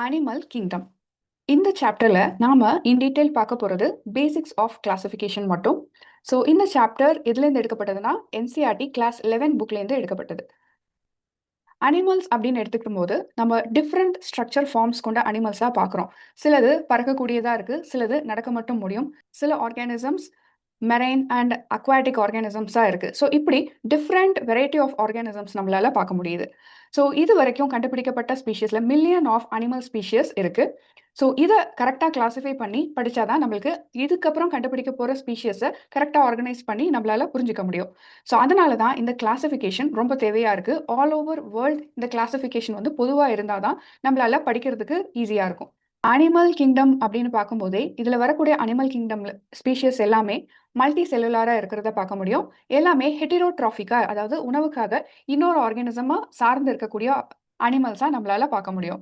Animal kingdom. இந்த சாப்டர்ல நாம இன் டீடைல் பார்க்க போறது பேசிக்ஸ் ஆஃப் கிளாசிஃபிகேஷன் மட்டும். ஸோ இந்த சாப்டர் எதுலேருந்து எடுக்கப்பட்டதுன்னா என்சிஆர்டி கிளாஸ் 11 புக்லேருந்து எடுக்கப்பட்டது. அனிமல்ஸ் அப்படின்னு எடுத்துக்கும் போது நம்ம டிஃப்ரெண்ட் ஸ்ட்ரக்சர் ஃபார்ம்ஸ் கொண்ட அனிமல்ஸாக பார்க்குறோம். சிலது பறக்கக்கூடியதாக இருக்கு, சிலது நடக்க மட்டும் முடியும், சில ஆர்கானிசம்ஸ் மெரைன் அண்ட் அக்வாட்டிக் ஆர்கானிசம்ஸாக இருக்கு. ஸோ இப்படி டிஃப்ரெண்ட் வெரைட்டி ஆஃப் ஆர்கானிசம்ஸ் நம்மளால பார்க்க முடியுது. ஸோ இது வரைக்கும் கண்டுபிடிக்கப்பட்ட ஸ்பீஷியஸ்ல மில்லியன் ஆஃப் அனிமல் ஸ்பீஷியஸ் இருக்கு. ஸோ இதை கரெக்டாக கிளாஸிஃபை பண்ணி படிச்சாதான் நம்மளுக்கு இதுக்கப்புறம் கண்டுபிடிக்க போகிற ஸ்பீஷியஸை கரெக்டாக ஆர்கனைஸ் பண்ணி நம்மளால புரிஞ்சுக்க முடியும். ஸோ அதனால தான் இந்த கிளாசிஃபிகேஷன் ரொம்ப தேவையா இருக்கு. ஆல் ஓவர் வேர்ல்ட் இந்த கிளாசிஃபிகேஷன் வந்து பொதுவாக இருந்தால் தான் நம்மளால படிக்கிறதுக்கு ஈஸியாக இருக்கும். அனிமல் கிங்டம் அப்படின்னு பார்க்கும்போதே இதுல வரக்கூடிய அனிமல் கிங்டம்ல ஸ்பீஷியஸ் எல்லாமே மல்டி செல்லுலாரா இருக்கிறத பார்க்க முடியும். எல்லாமே ஹெட்டிரோட்ராஃபிக்கா, அதாவது உணவுக்காக இன்னொரு ஆர்கானிசமா சார்ந்து இருக்கக்கூடிய அனிமல்ஸா நம்மளால பார்க்க முடியும்.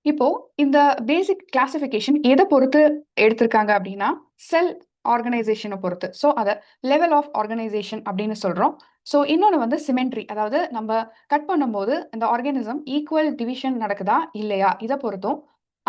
இப்போ இந்த பேசிக் கிளாசிஃபிகேஷன் எதை பொறுத்து எடுத்திருக்காங்க அப்படின்னா செல் ஆர்கனைசேஷனை பொறுத்து. ஸோ அதை லெவல் ஆஃப் ஆர்கனைசேஷன் அப்படின்னு சொல்றோம். ஸோ இன்னொன்று வந்து சிமெண்ட்ரி, அதாவது நம்ம கட் பண்ணும்போது இந்த ஆர்கானிசம் ஈக்குவல் டிவிஷன் நடக்குதா இல்லையா இதை பொறுத்தும்.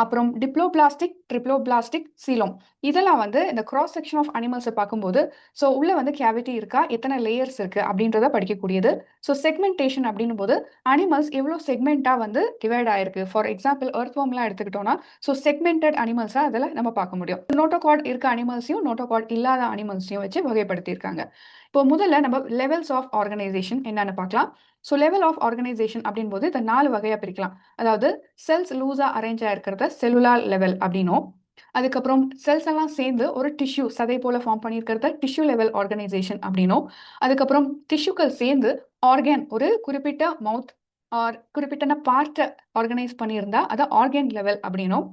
அப்புறம் டிப்ளோபிளாஸ்டிக், ட்ரிப்ளோபிளாஸ்டிக், சீலோம், இதெல்லாம் வந்து இந்த கிராஸ் செக்ஷன் ஆஃப் அனிமல்ஸை பார்க்கும்போது ஸோ உள்ள வந்து கேவிட்டி இருக்கா, எத்தனை லேயர்ஸ் இருக்கு அப்படின்றத படிக்கக்கூடியது. ஸோ செக்மெண்டேஷன் அப்படின்னும் போது அனிமல்ஸ் எவ்வளோ செக்மெண்ட்டாக வந்து டிவைட் ஆயிருக்கு. ஃபார் எக்ஸாம்பிள் எர்த்வார்ம்லாம் எடுத்துக்கிட்டோம்னா ஸோ செக்மெண்டட் அனிமல்ஸாக அதில் நம்ம பார்க்க முடியும். நோட்டோகார்ட் இருக்க அனிமல்ஸையும் நோட்டோகார்ட் இல்லாத அனிமல்ஸையும் வச்சு வகைப்படுத்தியிருக்காங்க. இப்போ முதல்ல நம்ம லெவல்ஸ் ஆஃப் ஆர்கனைசேஷன் என்னன்னு பார்க்கலாம். ஸோ லெவல் ஆஃப் ஆர்கனைசேஷன் அப்படின்போது இந்த 4 வகையாக பிரிக்கலாம். அதாவது செல்ஸ் லூஸா அரேஞ்ச் ஆயிருக்கிறத செல்லுலார் லெவல் அப்படின்னும், அதுக்கப்புறம் செல்ஸ் எல்லாம் சேர்ந்து ஒரு டிஷ்யூ சதை போல ஃபார்ம் பண்ணியிருக்கிறத டிஷ்யூ லெவல் ஆர்கனைசேஷன் அப்படின்னும், அதுக்கப்புறம் டிஷ்யூக்கள் சேர்ந்து ஆர்கன் ஒரு குறிப்பிட்ட மவுத் ஆர் குறிப்பிட்ட பார்ட்டை ஆர்கனைஸ் பண்ணியிருந்தா அதை ஆர்கன் லெவல் அப்படின்னும்,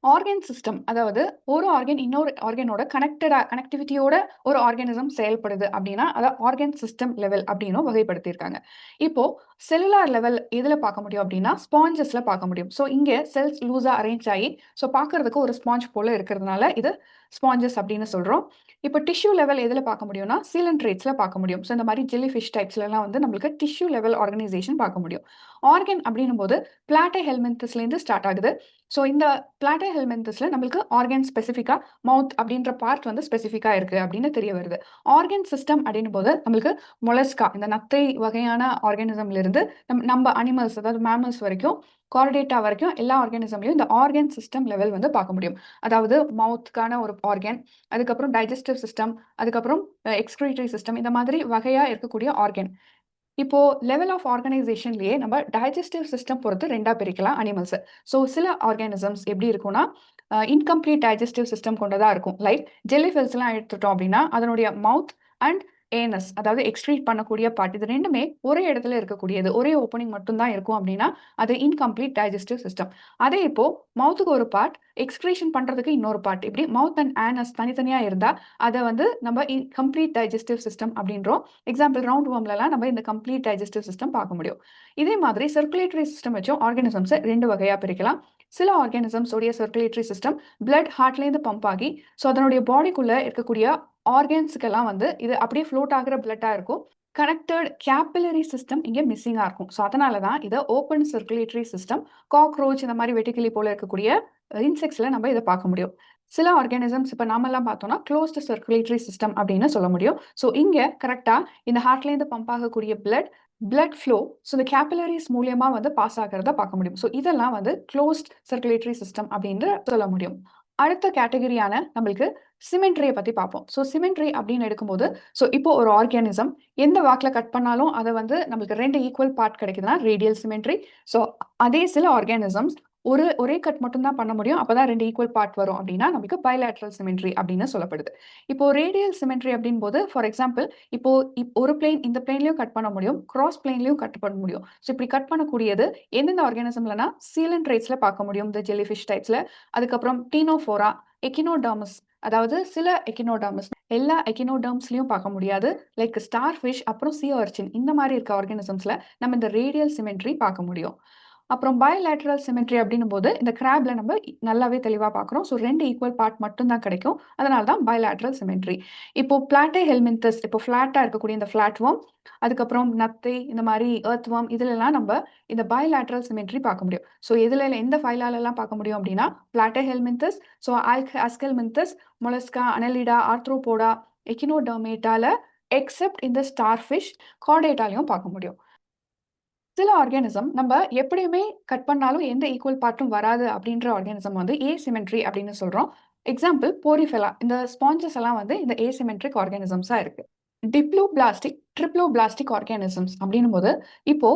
ஆர்கன் சிஸ்டம், அதாவது ஒரு ஆர்கன் இன்னொரு ஆர்கனோட கனெக்டிவிட்டியோட ஒரு ஆர்கானிசம் செயல்படுது அப்படின்னா அதை ஆர்கன் சிஸ்டம் லெவல் அப்படின்னு வகைப்படுத்தியிருக்காங்க. இப்போ செல்லுலார் லெவல் எதுல பார்க்க முடியும் அப்படின்னா ஸ்பாஞ்சஸ்ல பார்க்க முடியும். ஸோ இங்கே செல்ஸ் லூஸா அரேஞ்ச் ஆகி ஸோ பார்க்கறதுக்கு ஒரு ஸ்பாஞ்ச் போல இருக்கிறதுனால இது ஸ்பாஞ்சஸ் அப்படின்னு சொல்றோம். இப்போ டிஷ்யூ லெவல் எதுல பார்க்க முடியும்னா சீலன்ட்ரேட்ஸ்ல பார்க்க முடியும். ஸோ இந்த மாதிரி ஜெல்லி ஃபிஷ் டைப்ஸ்லாம் வந்து நம்மளுக்கு டிஷ்யூ லெவல் ஆர்கனைசேஷன் பார்க்க முடியும். ஆர்கன் அப்படின்னும் போது பிளாட்டை ஹெல்மென்தஸ்லேருந்து ஸ்டார்ட் ஆகுது. ஸோ இந்த பிளாட்டை ஹெல்மென்தஸ்ல நம்மளுக்கு ஆர்கன் ஸ்பெசிஃபிக்கா மவுத் அப்படின்ற பார்ட் வந்து ஸ்பெசிஃபிக்கா இருக்கு அப்படின்னு தெரிய வருது. ஆர்கன் சிஸ்டம் அப்படின்னும் போது நம்மளுக்கு மொலஸ்கா, இந்த நத்தை வகையான ஆர்கானிசம்ல இருந்து நம்ம அனிமல்ஸ், அதாவது மேமல்ஸ் வரைக்கும், கார்டேட்டா வரைக்கும் எல்லா ஆர்கானிசம்லையும் இந்த ஆர்கன் சிஸ்டம் லெவல் வந்து பார்க்க முடியும். அதாவது மவுத்துக்கான ஒரு ஆர்கன், அதுக்கப்புறம் டைஜஸ்டிவ் சிஸ்டம், அதுக்கப்புறம் எக்ஸ்கிரீட்டரி சிஸ்டம், இந்த மாதிரி வகையா இருக்கக்கூடிய ஆர்கன். இப்போ லெவல் ஆஃப் ஆர்கனைசேஷன்லயே நம்ம டைஜஸ்டிவ் சிஸ்டம் பொறுத்து ரெண்டா பிரிக்கலாம் அனிமல்ஸ். ஸோ சில ஆர்கானிசம்ஸ் எப்படி இருக்கும்னா இன்கம்ப்ளீட் டைஜஸ்டிவ் சிஸ்டம் கொண்டதா இருக்கும். லைக் ஜெல்லிஃபிஷ்ஸ் எல்லாம் எடுத்துட்டோம் அப்படின்னா அதனுடைய மவுத் அண்ட் ஏனஸ், அதாவது எக்ஸ்ட்ரீட் பண்ணக்கூடிய பார்ட், இது ரெண்டுமே ஒரே இடத்துல இருக்கக்கூடியது, ஒரே ஓப்பனிங் மட்டும்தான் இருக்கும் அப்படின்னா அது இன்கம்ப்ளீட் டைஜஸ்டிவ் சிஸ்டம். அதே இப்போ மவுத்துக்கு ஒரு பார்ட், எக்ஸ்கிரீஷன் பண்றதுக்கு இன்னொரு பார்ட், இப்படி மவுத் அண்ட் ஆனஸ் தனித்தனியா இருந்தா அதை வந்து நம்ம கம்ப்ளீட் டைஜஸ்டிவ் சிஸ்டம் அப்படின்றோம். எக்ஸாம்பிள் ரவுண்ட் வார்ம்லலாம் நம்ம இந்த கம்ப்ளீட் டைஜஸ்டிவ் சிஸ்டம் பார்க்க முடியும். இதே மாதிரி சர்க்குலேட்டரி சிஸ்டம் வச்சும் ஆர்கானிசம்ஸை ரெண்டு வகையா பிரிக்கலாம். சில ஆர்கானிசம்ஸ் உடைய சர்க்குலேட்டரி சிஸ்டம் பிளட் ஹார்ட்லேருந்து பம்ப் ஆகி ஸோ அதனுடைய பாடிக்குள்ள இருக்கக்கூடிய ஆர்கன்ஸுக்கெல்லாம் வந்து இது அப்படியே ஃப்ளோட் ஆகிற பிளட்டா இருக்கும். கனெக்டட் கேபிலரி சிஸ்டம் இங்கே மிஸ்ஸிங்காக இருக்கும். ஸோ அதனால தான் இதை ஓப்பன் சர்க்குலேட்டரி சிஸ்டம், காக்ரோச் இந்த மாதிரி வெட்டுக்கிளி போல இருக்கக்கூடிய இன்செக்ட்ஸ்ல நம்ம இதை பார்க்க முடியும். சில ஆர்கானிசம்ஸ் இப்போ நாமெல்லாம் பார்த்தோம்னா க்ளோஸ்டு சர்க்குலேட்டரி சிஸ்டம் அப்படின்னு சொல்ல முடியும். ஸோ இங்கே கரெக்டாக இந்த ஹார்ட்லேருந்து பம்ப் ஆகக்கூடிய பிளட் ஃப்ளோ ஸோ இந்த கேபிலரிஸ் மூலியமா வந்து பாஸ் ஆகிறத பார்க்க முடியும். ஸோ இதெல்லாம் வந்து க்ளோஸ்ட் சர்க்குலேட்டரி சிஸ்டம் அப்படின்னு சொல்ல முடியும். அடுத்த கேட்டகரியான நம்மளுக்கு சிமெண்ட்ரியை பத்தி பார்ப்போம். ஸோ சிமெண்ட்ரி அப்படின்னு எடுக்கும்போது ஸோ இப்போ ஒரு ஆர்கானிசம் எந்த வாக்கில் கட் பண்ணாலும் அதை வந்து நம்மளுக்கு 2 ஈக்குவல் பார்ட் கிடைக்குதுன்னா ரேடியல் சிமெண்ட்ரி. ஸோ அதே சில ஆர்கானிசம்ஸ் ஒரே கட் மட்டும் தான் பண்ண முடியும், அப்பதான் 2 ஈக்குவல் பார்ட் வரும் அப்படின்னா நமக்கு பைலேட்ரல் சிமெண்ட்ரி அப்படின்னு சொல்லப்படுது. இப்போ ரேடியல் சிமெண்ட்ரி அப்படின் போது ஃபார் எக்ஸாம்பிள் இப்போ ஒரு பிளேன் இந்த பிளேன்லயும் கட் பண்ண முடியும், கிராஸ் பிளேன்லயும் கட் பண்ண முடியும். ஸோ இப்படி கட் பண்ணக்கூடியது எந்தெந்த ஆர்கானிசம்லனா சீலன்ட்ரேட்ஸ்ல பார்க்க முடியும், இந்த ஜெல்லிஃபிஷ் டைப்ஸ்ல, அதுக்கப்புறம் டீனோஃபோரா, எக்கினோடர்மஸ், அதாவது சில எக்கினோடர்மஸ், எல்லா எக்கினோடர்ம்ஸ்லயும் பார்க்க முடியாது. லைக் ஸ்டார் ஃபிஷ், அப்புறம் சி ஆர்ச்சின், இந்த மாதிரி இருக்க ஆர்கானிசம்ஸ்ல நம்ம இந்த ரேடியல் சிமெண்ட்ரி பார்க்க முடியும். அப்புறம் பயலேட்ரல் சிமெட்ரி அப்படின்னும் போது இந்த கிராப்ல நம்ம நல்லாவே தெளிவா பார்க்குறோம். ஸோ 2 ஈக்குவல் பார்ட் மட்டும் தான் கிடைக்கும். அதனால தான் பயலேட்ரல் சிமெட்ரி. இப்போ பிளாட்டே ஹெல்மின்தஸ் இப்போ ஃபிளாட்டா இருக்கக்கூடிய இந்த ஃபிளாட் வார்ம், அதுக்கப்புறம் நத்தை இந்த மாதிரி எர்த் வார்ம் இதுலலாம் நம்ம இந்த பயலேட்ரல் சிமெட்ரி பார்க்க முடியும். ஸோ இதுல எந்த ஃபைலாலெல்லாம் பார்க்க முடியும் அப்படின்னா பிளாட்டே ஹெல்மின்தஸ், ஸோ ஆஸ்கெல்மின்தஸ், மொலஸ்கா, அனலிடா, ஆர்த்ரோபோடா, எக்கினோடர்மேட்டால எக்ஸெப்ட் இந்த ஸ்டார்ஃபிஷ், கார்டேட்டாலையும் பார்க்க முடியும். சில ஆர்கானிசம் நம்ம எப்படியுமே கட் பண்ணாலும் எந்த ஈக்குவல் பார்ட்டும் வராது அப்படின்ற ஆர்கானிசம் வந்து ஏசிமெட்ரி அப்படின்னு சொல்றோம். எக்ஸாம்பிள் போரிஃபெலா. இந்த ஸ்பாஞ்சஸ் எல்லாம் வந்து இந்த ஏசிமெட்ரிக் ஆர்கானிசம்ஸா இருக்கு. டிப்ளோபிளாஸ்டிக், ட்ரிப்ளோபிளாஸ்டிக் ஆர்கானிசம்ஸ் அப்படின்னும் போது இப்போ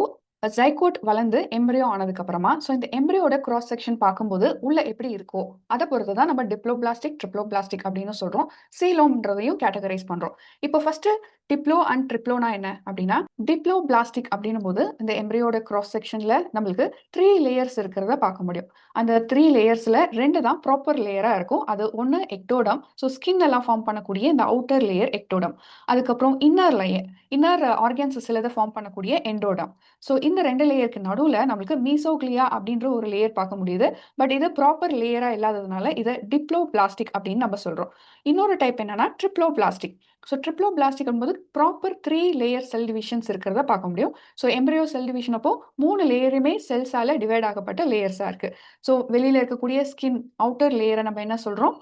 ஜைகோட் வளர்ந்து எம்ப்ரியோ ஆனதுக்கு அப்புறமா ஸோ இந்த எம்ப்ரியோட கிராஸ் செக்ஷன் பார்க்கும்போது உள்ள எப்படி இருக்கோ அதை பொறுத்து தான் நம்ம டிப்ளோபிளாஸ்டிக், ட்ரிப்ளோபிளாஸ்டிக் அப்படின்னு சொல்றோம். சீலோம்ன்றதையும் கேட்டகரைஸ் பண்றோம். இப்போ ஃபர்ஸ்ட் டிப்ளோ அண்ட் ட்ரிப்ளோனா என்ன அப்படின்னா டிப்ளோபிளாஸ்டிக் அப்படின்னும் போது இந்த எம்ப்ரியோட கிராஸ் செக்ஷன்ல நம்மளுக்கு 3 லேயர்ஸ் இருக்கிறத பார்க்க முடியும். அந்த 3 லேயர்ஸ்ல 2 தான் ப்ராப்பர் லேயரா இருக்கும். அது ஒன்று எக்டோடம், ஸோ ஸ்கின் எல்லாம் ஃபார்ம் பண்ணக்கூடிய இந்த அவுட்டர் லேயர் எக்டோடம். அதுக்கப்புறம் இன்னர் லேயர், இன்னர் ஆர்கன்ஸ் சிலதை ஃபார்ம் பண்ணக்கூடிய எண்டோடம். ஸோ இந்த 2 லேயருக்கு நடுவில் நம்மளுக்கு மீசோக்லியா அப்படின்ற ஒரு லேயர் பார்க்க முடியுது. பட் இது ப்ராப்பர் லேயரா இல்லாததுனால இதை டிப்ளோபிளாஸ்டிக் அப்படின்னு நம்ம சொல்றோம். இன்னொரு டைப் என்னன்னா ட்ரிப்ளோபிளாஸ்டிக். ஸோ ட்ரிப்ளோபிளாஸ்டிக் என்பது ப்ராப்பர் 3 லேயர் செல் டிவிஷன்ஸ் இருக்கிறத பார்க்க முடியும். ஸோ எம்ப்ரியோ செல் டிவிஷன் அப்போ 3 லேயருமே செல்ஸால டிவைட் ஆகப்பட்ட லேயர்ஸா இருக்கு. ஸோ வெளியில இருக்கக்கூடிய ஸ்கின் அவுட்டர் லேயரை நம்ம என்ன சொல்றோம்?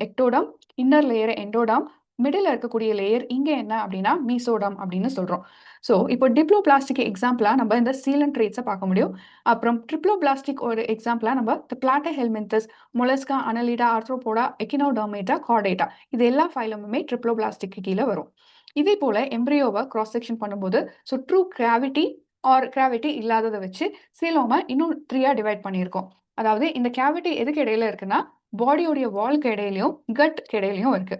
Ectoderm, inner layer endoderm, middle இருக்கக்கூடிய லேயர் இங்க என்ன அப்படின்னா மீசோடம் அப்படின்னு சொல்றோம். ஸோ இப்போ டிப்ளோபிளாஸ்டிக் எக்ஸாம்பிளா நம்ம இந்த சீலன் ட்ரேட்ஸை பார்க்க முடியும். அப்புறம் ட்ரிப்ளோபிளாஸ்டிக் ஒரு எக்ஸாம்பிளா நம்ம பிளாட்டஹெல்மின்தஸ், மொலஸ்கா, அனலிடா, ஆர்த்ரோபோடா, எக்கினோடர்மேட்டா, கார்டேட்டா இது எல்லா ஃபைலமுமே ட்ரிப்ளோபிளாஸ்டிக் கீழே வரும். இதே போல எம்ப்ரியோவை கிராஸ் செக்ஷன் பண்ணும்போது so true gravity R gravity இல்லாததை வச்சு சீலோமை இன்னும் 3ஆ டிவைட் பண்ணியிருக்கோம். அதாவது இந்த கேவிட்டி எதுக்கு இடையில இருக்குன்னா பாடியோடைய வால்க்கு இடையிலையும் கட்க்கு இடையிலையும் இருக்கு.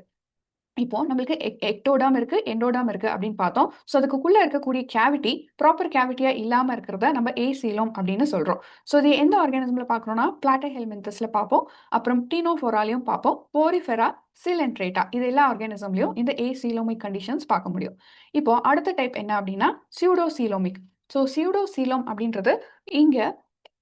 இப்போ நம்மளுக்கு எக்டோடாம் இருக்கு, எண்டோடாம் இருக்கு அப்படின்னு பார்த்தோம். ஸோ அதுக்குள்ள இருக்கக்கூடிய கேவிட்டி ப்ராப்பர் கேவிட்டியா இல்லாம இருக்கிறத நம்ம ஏசீலோம் அப்படின்னு சொல்றோம். ஸோ இது எந்த ஆர்கானிசம்ல பார்க்கணும்னா பிளாட்டஹெல்மின்தஸ்ல பார்ப்போம், அப்புறம் டீனோஃபோராலையும் பார்ப்போம், போரிஃபெரா, சிலென்ட்ரேட்டா இது எல்லா ஆர்கானிசம்லயும் இந்த ஏசீலோமிக் கண்டிஷன்ஸ் பார்க்க முடியும். இப்போ அடுத்த டைப் என்ன அப்படின்னா சியூடோசீலோமிக். ஸோ சியூடோசீலோம் அப்படின்றது இங்க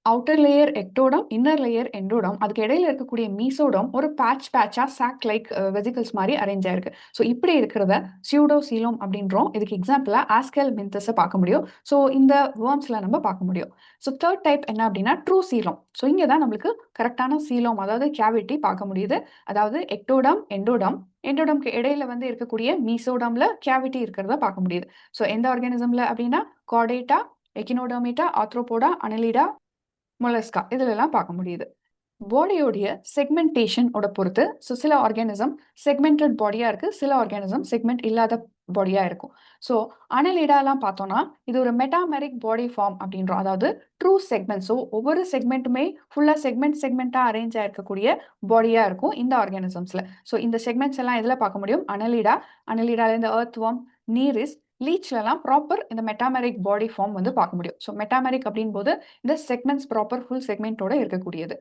outer layer ectoderm, inner layer endoderm, அதுக்கு இடையில இருக்கக்கூடிய மீசோடம் ஒரு பேட்சா சாக் லைக் வெசிகல்ஸ் மாதிரி அரேஞ்ச் ஆயிருக்கு. ஸோ இப்படி இருக்கிறத சியூடோசீலோம் அப்படின்றோம். இதுக்கு எக்ஸாம்பிளா ஆஸ்கெல் மின்தஸை பார்க்க முடியும். ஸோ இந்த வேர்ம்ஸ்ல நம்ம பார்க்க முடியும். ஸோ தேர்ட் டைப் என்ன அப்படின்னா ட்ரூ சீலோம். ஸோ இங்கே தான் நம்மளுக்கு கரெக்டான சீலோம் அதாவது கேவிட்டி பார்க்க முடியுது. அதாவது எக்டோடம், எண்டோடம்க்கு இடையில வந்து இருக்கக்கூடிய மீசோடம்ல கேவிட்டி இருக்கிறத பார்க்க முடியுது. ஸோ எந்த ஆர்கானிசம்ல அப்படின்னா கார்டேட்டா, எக்கினோடர்மேட்டா, ஆர்த்ரோபோடா, அனலிடா, மொலஸ்கா இதுலலாம் பார்க்க முடியுது. பாடியோடைய செக்மெண்டேஷன் ஓட பொறுத்து ஸோ சில ஆர்கானிசம் செக்மெண்டட் பாடியா இருக்கு, சில ஆர்கானிசம் செக்மெண்ட் இல்லாத பாடியா இருக்கும். ஸோ அனலிடாலாம் பார்த்தோம்னா இது ஒரு மெட்டாமெரிக் பாடி ஃபார்ம் அப்படின்றோம். அதாவது ட்ரூ செக்மெண்ட். ஸோ ஒவ்வொரு செக்மெண்ட்டுமே ஃபுல்லா செக்மெண்டா அரேஞ்ச் ஆயிருக்கக்கூடிய பாடியா இருக்கும் இந்த ஆர்கானிசம்ஸ்ல. ஸோ இந்த செக்மெண்ட்ஸ் எல்லாம் எதுல பார்க்க முடியும்? அனலிடால இந்த எர்த் வார்ம், நீரிஸ், லீச்லலாம் ப்ராப்பர் இந்த மெட்டாமெரிக் பாடி ஃபார்ம் வந்து பார்க்க முடியும். ஸோ மெட்டாமெரிக் அப்படின் போது இந்த செக்மெண்ட்ஸ் ப்ராப்பர் ஃபுல் செக்மெண்டோட இருக்கக்கூடியது.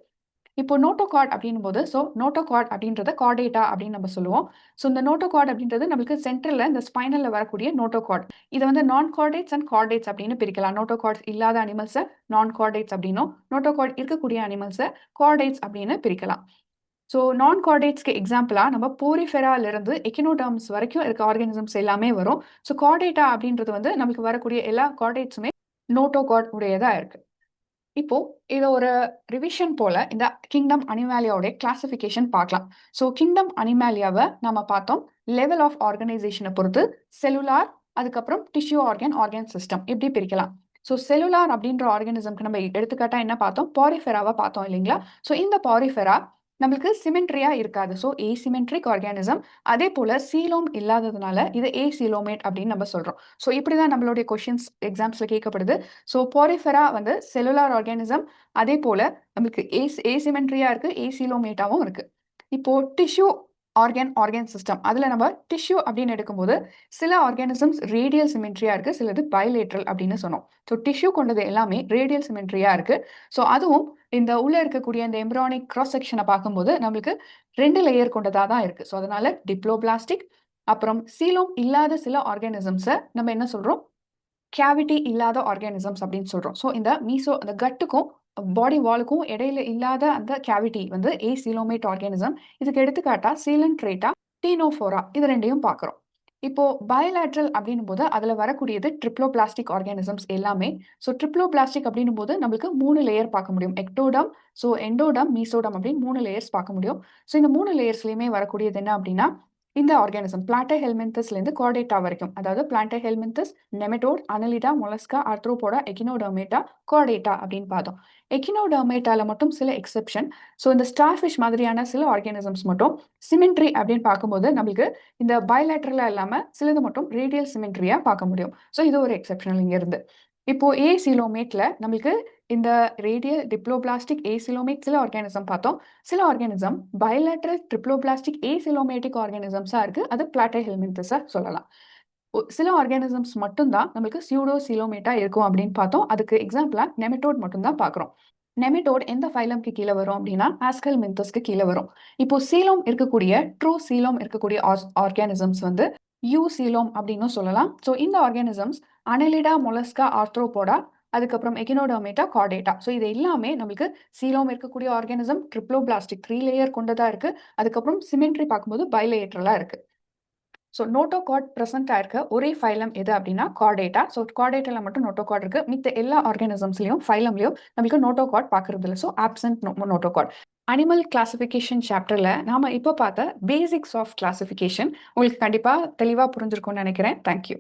இப்போ நோட்டோகார்ட் அப்படின்னும் போது ஸோ நோட்டோகார்ட் அப்படின்றத கார்டேட்டா அப்படின்னு நம்ம சொல்லுவோம். ஸோ இந்த நோட்டோகார்ட் அப்படின்றது நம்மளுக்கு சென்ட்ரல்ல இந்த ஸ்பைனல்ல வரக்கூடிய நோட்டோகார்ட். இதை வந்து நான் கார்டேட்ஸ் அண்ட் கார்டேட்ஸ் அப்படின்னு பிரிக்கலாம். நோட்டோகார்ட்ஸ் இல்லாத அனிமல்ஸை நான் கார்டேட்ஸ் அப்படின்னும், நோட்டோகார்ட் இருக்கக்கூடிய அனிமல்ஸை கார்டேட்ஸ் அப்படின்னு பிரிக்கலாம். ஸோ நான் கார்டேட்ஸ்க்கு எக்ஸாம்பிளா நம்ம போரிஃபெரால இருந்து எக்கினோடர்ம்ஸ் வரைக்கும் இருக்க ஆர்கானிசம்ஸ் எல்லாமே வரும். ஸோ கார்டேட்டா அப்படின்றது வந்து நமக்கு வரக்கூடிய எல்லா கார்டேட்ஸுமே நோட்டோகார்ட் உடையதா இருக்கு. இப்போ இதை ஒரு ரிவிஷன் போல இந்த கிங்டம் அனிமாலியாவுடைய கிளாசிஃபிகேஷன் பார்க்கலாம். ஸோ கிங்டம் அனிமாலியாவை நம்ம பார்த்தோம் லெவல் ஆஃப் ஆர்கனைசேஷனை பொறுத்து செல்லுலார், அதுக்கப்புறம் டிஷ்யூ ஆர்கன் சிஸ்டம் இப்படி பிரிக்கலாம். ஸோ செல்லுலார் அப்படின்ற ஆர்கானிசம்க்கு நம்ம எடுத்துக்காட்டா என்ன பார்த்தோம்? பாரிஃபெராவை பார்த்தோம் இல்லைங்களா? ஸோ இந்த பாரிஃபெரா நம்மளுக்கு சிமெண்ட்ரியா இருக்காது. So asymmetric organism. அதே போல சீலோம் இல்லாததுனால இது ஏசீலோமேட் அப்படின்னு நம்ம சொல்றோம். ஸோ இப்படிதான் நம்மளுடைய கொஸ்டின்ஸ் எக்ஸாம்ஸ்ல கேட்கப்படுது. ஸோ பாரிஃபெரா வந்து செல்லுலார் ஆர்கானிசம், அதே போல நம்மளுக்கு ஏசிமெட்ரியா இருக்கு, ஏசீலோமேட்டாவும் இருக்கு. இப்போ டிஷ்யூ ஆர்கன் சிஸ்டம் அதுல நம்ம டிஷ்யூ அப்படின்னு எடுக்கும்போது சில ஆர்கானிசம்ஸ் ரேடியல் சிமெட்ரியா இருக்கு, சிலது பைலேட்ரல் அப்படின்னு சொன்னோம். ஸோ டிஷ்யூ கொண்டது எல்லாமே ரேடியல் சிமெட்ரியா இருக்கு. ஸோ அதுவும் இந்த உள்ள இருக்கக்கூடிய இந்த எம்ப்ரானிக் கிராஸ் செக்ஷனை பார்க்கும்போது நம்மளுக்கு 2 லேயர் கொண்டதா தான் இருக்கு. ஸோ அதனால டிப்ளோபிளாஸ்டிக், அப்புறம் சீலோம் இல்லாத சில ஆர்கானிசம்ஸை நம்ம என்ன சொல்றோம்? கேவிட்டி இல்லாத ஆர்கானிசம்ஸ் அப்படின்னு சொல்றோம். ஸோ இந்த அந்த கட்டுக்கும் பாடி வாலுக்கும் இடையில இல்லாத அந்த கேவிட்டி வந்து ஏசிலோமேட் ஆர்கானிசம். இதுக்கு எடுத்துக்காட்டா சீலன்ட்ரேட்டா, டீனோஃபோரா இது ரெண்டையும் பார்க்குறோம். இப்போ பயலேட்ரல் அப்படின்னும் போது அதுல வரக்கூடியது ட்ரிப்ளோபிளாஸ்டிக் ஆர்கானிசம்ஸ் எல்லாமே. ஸோ ட்ரிப்ளோபிளாஸ்டிக் அப்படின்னும் போது நம்மளுக்கு 3 லேயர் பார்க்க முடியும். எக்டோடம், ஸோ எண்டோடம், மீசோடம் அப்படின்னு 3 லேயர்ஸ் பார்க்க முடியும். ஸோ இந்த 3 லேயர்ஸ்லயுமே வரக்கூடியது என்ன அப்படின்னா இந்த ஆர்கானிசம் பிளான்டைஹெல்மின்தஸ்லேருந்து கார்டேட்டா வரைக்கும், அதாவது Platyhelminthes, nematode, Annelida, Mollusca, Arthropoda, Echinodermata, Chordata அப்படின்னு பார்த்தோம். எக்கினோடர்மேட்டால மட்டும் சில எக்ஸெப்ஷன். ஸோ இந்த ஸ்டார்ஃபிஷ் மாதிரியான சில ஆர்கானிசம்ஸ் மட்டும் சிமெண்ட்ரி அப்படின்னு பார்க்கும்போது நம்மளுக்கு இந்த பயலேட்ரலா இல்லாம சிலது மட்டும் ரேடியல் சிமெண்ட்ரியா பார்க்க முடியும். ஸோ இது ஒரு எக்ஸெப்ஷனல் இங்க இருந்து. இப்போ ஏசிலோமேட்ல நம்மளுக்கு இந்த ரேடியல் டிப்ளோபிளாஸ்டிக் ஏசிலோமேட் சில ஆர்கானிசம் பார்த்தோம். சில ஆர்கானிசம் பயலேட்ரல் ட்ரிப்ளோபிளாஸ்டிக் ஏசிலோமேட்டிக் ஆர்கானிசம்ஸா இருக்கு. அது பிளாட்டைஹெல்மின்தஸா சொல்லலாம். சில ஆர்கானிசம்ஸ் மட்டும்தான் நம்மளுக்கு சியூடோ சீலோமேட்டா இருக்கும் அப்படின்னு பார்த்தோம். அதுக்கு எக்ஸாம்பிளா நெமட்டோட் மட்டும்தான் பார்க்குறோம். நெமட்டோட் எந்த ஃபைலம்க்கு கீழே வரும் அப்படின்னா ஆஸ்கல்மின்தஸ்க்கு கீழே வரும். இப்போ சீலோம் இருக்கக்கூடிய ட்ரூ சீலோம் இருக்கக்கூடிய ஆர்கானிசம்ஸ் வந்து யூ சீலோம் அப்படின்னு சொல்லலாம். ஸோ இந்த ஆர்கானிசம்ஸ் அனலிடா, மொலஸ்கா, ஆர்த்ரோபோடா, அதுக்கப்புறம் எகினோடர்மேட்டா, கார்டேட்டா. ஸோ இது எல்லாமே நம்மளுக்கு சீலோம் இருக்கக்கூடிய ஆர்கானிசம் ட்ரிப்ளோபிளாஸ்டிக் 3 லேயர் கொண்டதா இருக்கு. அதுக்கப்புறம் சிமெண்ட்ரி பார்க்கும்போது பைலேட்ரலா இருக்கு. ஸோ நோட்டோகார்ட் ப்ரெசென்ட் ஆயிருக்க ஒரே ஃபைலம் எது அப்படின்னா கார்டேட்டா. ஸோ கார்டேட்டால மட்டும் நோட்டோகார்ட் இருக்கு. மித்த எல்லா ஆர்கானிசம்ஸ்லயும் ஃபைலம்லயும் நம்மளுக்கு நோட்டோகார்ட் பார்க்கறது இல்லை. So absent notochord. Animal classification சாப்டர்ல நாம இப்போ பார்த்த பேசிக்ஸ் ஆஃப் கிளாசிஃபிகேஷன் உங்களுக்கு கண்டிப்பா தெளிவா புரிஞ்சிருக்கும்னு நினைக்கிறேன். தேங்க்யூ.